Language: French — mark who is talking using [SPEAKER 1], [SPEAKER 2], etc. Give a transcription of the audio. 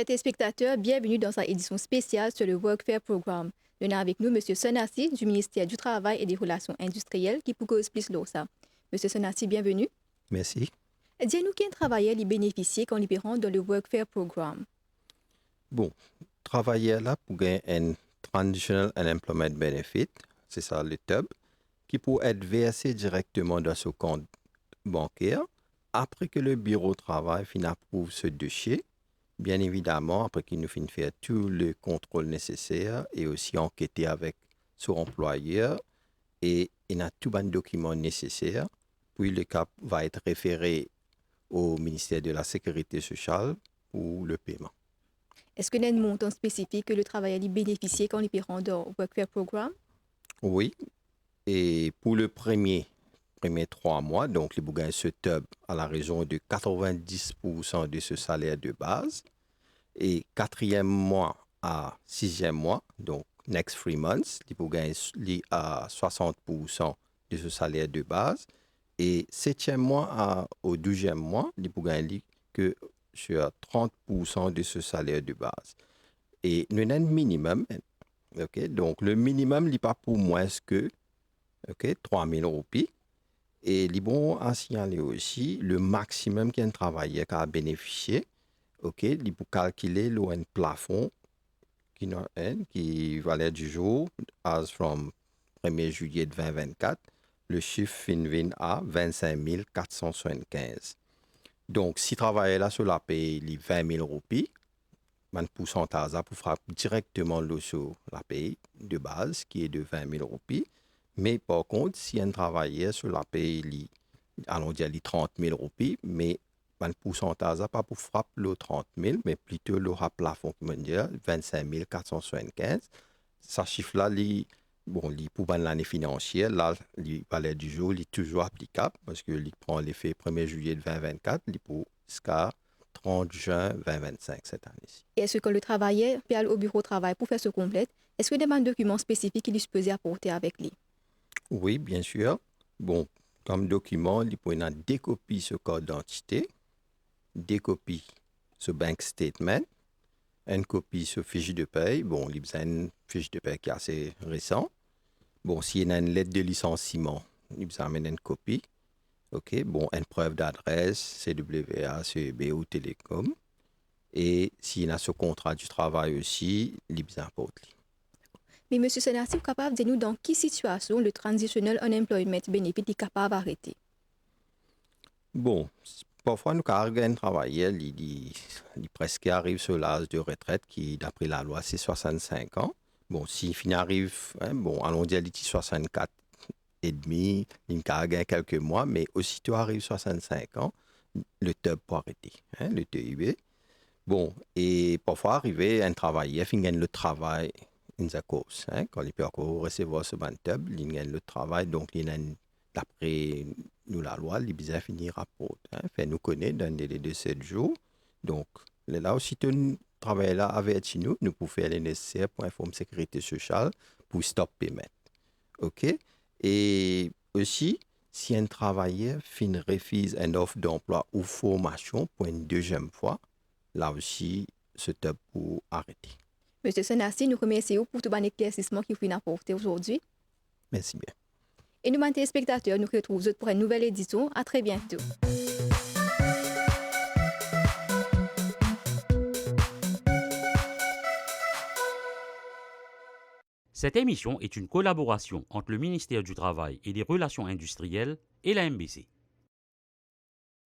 [SPEAKER 1] Chers téléspectateurs, bienvenue dans sa édition spéciale sur le Workfare Programme. Nous avons avec nous M. Sonassi du ministère du Travail et des Relations industrielles qui pour cause plus ça. M. Sonassi, bienvenue.
[SPEAKER 2] Merci.
[SPEAKER 1] Dis-nous qui travaillait les bénéficier quand libérant dans le Workfare Programme.
[SPEAKER 2] Bon, travailler là pour gagner un Transitional Unemployment Benefit, c'est ça le TUB, qui peut être versé directement dans ce compte bancaire après que le bureau de travail approuve ce dossier. Bien évidemment, après qu'il nous finisse faire tout le contrôle nécessaire et aussi enquêter avec son employeur et il a tout les documents nécessaires. Puis le cas va être référé au ministère de la Sécurité sociale pour le paiement.
[SPEAKER 1] Est-ce que y a un montant spécifique que le travailleur bénéficier quand libérant dans le Workfare Programme?
[SPEAKER 2] Oui, et pour le premier 3 mois, donc les Bougans se TUB à la raison de 90% de ce salaire de base. Et quatrième mois à sixième mois, donc next 3 months, les Bougans à 60% de ce salaire de base. Et septième mois au 12e mois, les Bougans que sur 30% de ce salaire de base. Et nous avons un minimum, ok, donc le minimum n'est pas pour moins que 3 000 roupies. Et il est bon à signaler aussi le maximum qu'un travailleur a bénéficié. Ok, il peut calculer le plafond qui valait du jour, as from 1er juillet 2024, le chiffre finit à 25 475. Donc, si travailleur là sur la paye les 20 000 roupies, un pourcentage pour frapper directement sur la paye de base qui est de 20 000 roupies. Mais par contre, si un travailleur sur la paye, allons dire les 30 000 roupies, mais un pourcentage pas pour frapper le 30 000, mais plutôt le plafond qui me dit 25 475. Ce chiffre-là, pour l'année financière, là, le valeur du jour est toujours applicable parce qu'il prend l'effet 1er juillet 2024, il pour jusqu'à 30 juin 2025 cette année-ci.
[SPEAKER 1] Est-ce que le travailleur peut aller au bureau de travail pour faire ce complète? Est-ce qu'il y a un document spécifique qu'il est supposé apporter avec lui?
[SPEAKER 2] Oui, bien sûr. Bon, comme document, il peut y avoir des copies ce code d'identité, des copies ce bank statement, une copie ce fiche de paye. Bon, il y a une fiche de paye qui est assez récent. Bon, s'il y a une lettre de licenciement, il y a une copie. OK, bon, une preuve d'adresse, CWA, CEB ou Télécom. Et s'il y a ce contrat du travail aussi, il y a un
[SPEAKER 1] Mais M. Sonassi, vous capable de nous dans quelle situation le Transitional Unemployment Benefit est capable d'arrêter?
[SPEAKER 2] Bon, parfois nous avons un travailleur il presque arrive sur l'âge de retraite qui, d'après la loi, c'est 65 ans. Bon, s'il arrive, bon, allons dire, il est 64 et demi, il a gagné quelques mois, mais aussitôt arrive 65 ans, le TUB peut arrêter, le TUB. Bon, et parfois arriver un travailleur, il gagne le travail in the course. Quand il peut encore recevoir ce TUB, il gagne le travail, donc il a d'après nous la loi, il bien finir rapport. Fait nous connaît dans un délai de 7 jours. Donc, là aussi, nous travaillons là avec nous, nous pouvons faire le nécessaire pour informer la sécurité sociale pour stop paiement. OK? Et aussi, si un travailleur refuse une offre d'emploi ou formation pour une deuxième fois, là aussi, c'est pour arrêter.
[SPEAKER 1] M. Sonassi, nous remercions pour tout l'éclaircissement qu'il vous apporté aujourd'hui.
[SPEAKER 2] Merci bien.
[SPEAKER 1] Et nous, mes téléspectateurs, nous retrouvons pour une nouvelle édition. À très bientôt.
[SPEAKER 3] Cette émission est une collaboration entre le ministère du Travail et des Relations industrielles et la MBC.